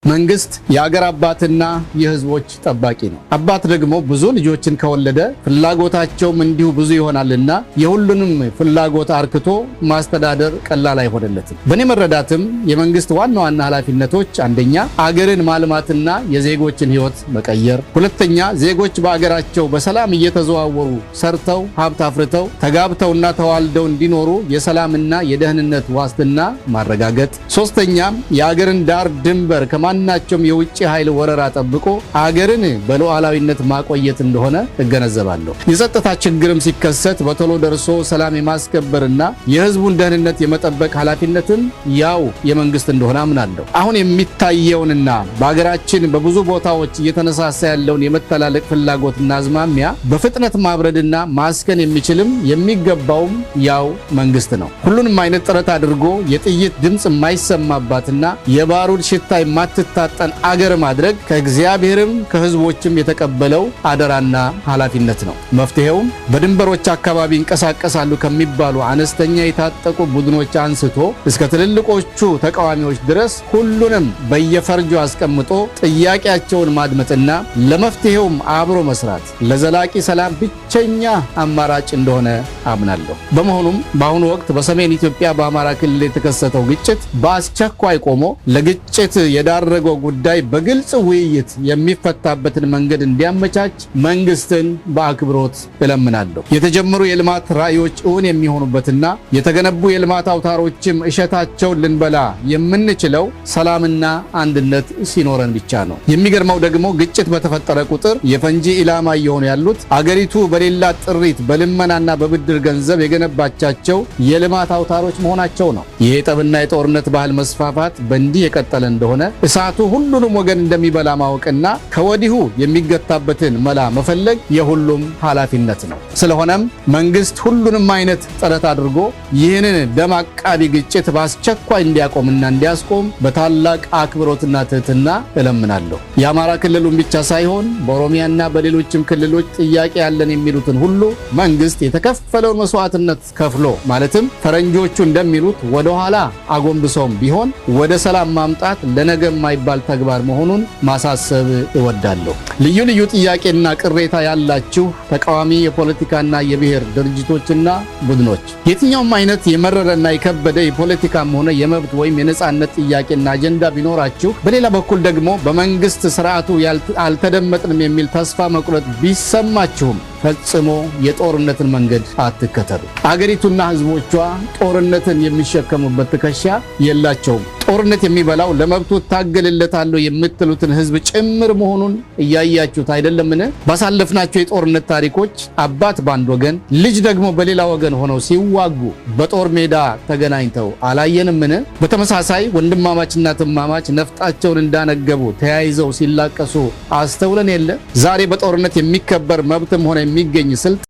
መንግስት የአገር አባትና የህዝቦች ጠባቂ ነው። አባት ደግሞ ብዙ ልጆችን ከወለደ ፍላጎታቸውም እንዲሁ ብዙ ይሆናልና የሁሉንም ፍላጎት አርክቶ ማስተዳደር ቀላል አይሆንለትም። በእኔ መረዳትም የመንግስት ዋና ዋና ኃላፊነቶች አንደኛ አገርን ማልማትና የዜጎችን ህይወት መቀየር፣ ሁለተኛ ዜጎች በአገራቸው በሰላም እየተዘዋወሩ ሰርተው ሀብት አፍርተው ተጋብተውና ተዋልደው እንዲኖሩ የሰላምና የደህንነት ዋስትና ማረጋገጥ፣ ሶስተኛም የአገርን ዳር ድንበር ማናቸውም የውጭ ኃይል ወረራ ጠብቆ አገርን በሉዓላዊነት ማቆየት እንደሆነ እገነዘባለሁ። የጸጥታ ችግርም ሲከሰት በቶሎ ደርሶ ሰላም የማስከበርና የህዝቡን ደህንነት የመጠበቅ ኃላፊነትም ያው የመንግስት እንደሆነ አምናለሁ። አሁን የሚታየውንና በአገራችን በብዙ ቦታዎች እየተነሳሳ ያለውን የመተላለቅ ፍላጎትና አዝማሚያ በፍጥነት ማብረድና ማስከን የሚችልም የሚገባውም ያው መንግስት ነው። ሁሉንም አይነት ጥረት አድርጎ የጥይት ድምፅ የማይሰማባትና የባሩድ ሽታ ትታጠን አገር ማድረግ ከእግዚአብሔርም ከህዝቦችም የተቀበለው አደራና ኃላፊነት ነው። መፍትሄውም በድንበሮች አካባቢ እንቀሳቀሳሉ ከሚባሉ አነስተኛ የታጠቁ ቡድኖች አንስቶ እስከ ትልልቆቹ ተቃዋሚዎች ድረስ ሁሉንም በየፈርጁ አስቀምጦ ጥያቄያቸውን ማድመጥና ለመፍትሄውም አብሮ መስራት ለዘላቂ ሰላም ብቸኛ አማራጭ እንደሆነ አምናለሁ። በመሆኑም በአሁኑ ወቅት በሰሜን ኢትዮጵያ በአማራ ክልል የተከሰተው ግጭት በአስቸኳይ ቆሞ ለግጭት የዳረገው ጉዳይ በግልጽ ውይይት የሚፈታበትን መንገድ እንዲያመቻች መንግስትን በአክብሮት እለምናለሁ። የተጀመሩ የልማት ራዕዮች እውን የሚሆኑበትና የተገነቡ የልማት አውታሮችም እሸታቸውን ልንበላ የምንችለው ሰላምና አንድነት ሲኖረን ብቻ ነው። የሚገርመው ደግሞ ግጭት በተፈጠረ ቁጥር የፈንጂ ኢላማ እየሆኑ ያሉት አገሪቱ በሌላት ጥሪት በልመናና በብድር ገንዘብ የገነባቻቸው የልማት አውታሮች መሆናቸው ነው። ይህ ጠብና የጦርነት ባህል መስፋፋት በእንዲህ የቀጠለ እንደሆነ እሳቱ ሁሉንም ወገን እንደሚበላ ማወቅና ከወዲሁ የሚገታበትን መላ መፈለግ የሁሉም ኃላፊነት ነው። ስለሆነም መንግስት ሁሉንም አይነት ጥረት አድርጎ ይህንን ደም አቃቢ ግጭት በአስቸኳይ እንዲያቆምና እንዲያስቆም በታላቅ አክብሮትና ትህትና እለምናለሁ። የአማራ ክልሉን ብቻ ሳይሆን በኦሮሚያና በሌሎችም ክልሎች ጥያቄ ያለን የሚሉትን ሁሉ መንግስት የተከፈለውን መስዋዕትነት ከፍሎ ማለትም ፈረንጆቹ እንደሚሉት ወደኋላ አጎንብሶም ቢሆን ወደ ሰላም ማምጣት ለነገ የማይባል ተግባር መሆኑን ማሳሰብ እወዳለሁ። ልዩ ልዩ ጥያቄና ቅሬታ ያላችሁ ተቃዋሚ የፖለቲካና የብሔር ድርጅቶችና ቡድኖች የትኛውም አይነት የመረረና የከበደ የፖለቲካም ሆነ የመብት ወይም የነጻነት ጥያቄና አጀንዳ ቢኖራችሁ፣ በሌላ በኩል ደግሞ በመንግስት ስርዓቱ አልተደመጥንም የሚል ተስፋ መቁረጥ ቢሰማችሁም ፈጽሞ የጦርነትን መንገድ አትከተሉ። አገሪቱና ህዝቦቿ ጦርነትን የሚሸከሙበት ትከሻ የላቸውም። ጦርነት የሚበላው ለመብቱ ታገልለታለሁ የምትሉትን ህዝብ ጭምር መሆኑን እያያችሁት አይደለምን? ባሳለፍናቸው የጦርነት ታሪኮች አባት በአንድ ወገን ልጅ ደግሞ በሌላ ወገን ሆነው ሲዋጉ በጦር ሜዳ ተገናኝተው አላየንምን? በተመሳሳይ ወንድማማችና ትማማች ነፍጣቸውን እንዳነገቡ ተያይዘው ሲላቀሱ አስተውለን የለ? ዛሬ በጦርነት የሚከበር መብትም ሆነ የሚገኝ ስልት